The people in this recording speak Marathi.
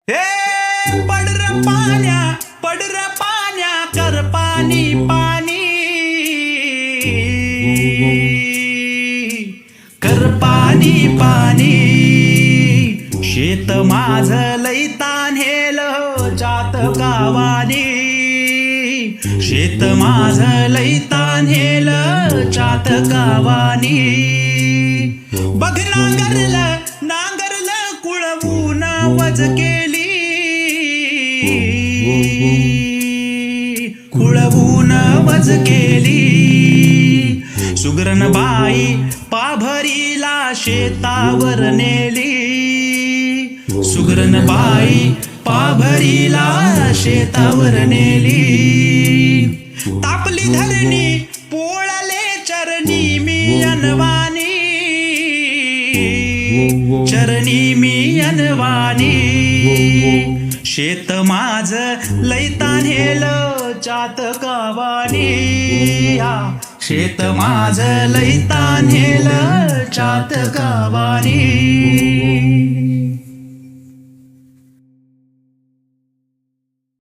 हे पडर पाण्या कर पाणी पाणी कर पाणी पाणी शेत माझ लई तान्हेल जात गावानी शेत माझ लई तान्हेल जात गावानी बघ नांगरलं कुळवून वज केली कुळवून वज केली सुगरण बाई पाभरीला शेतावर नेली सुगरण बाई पाभरीला शेतावर नेली तापली धरणी पोळले चरणी मी अनवानी चरणी मी अनवानी शेत माझ लई तान्हेल जात गावानी शेत माझ लई तान्हेल जात गावानी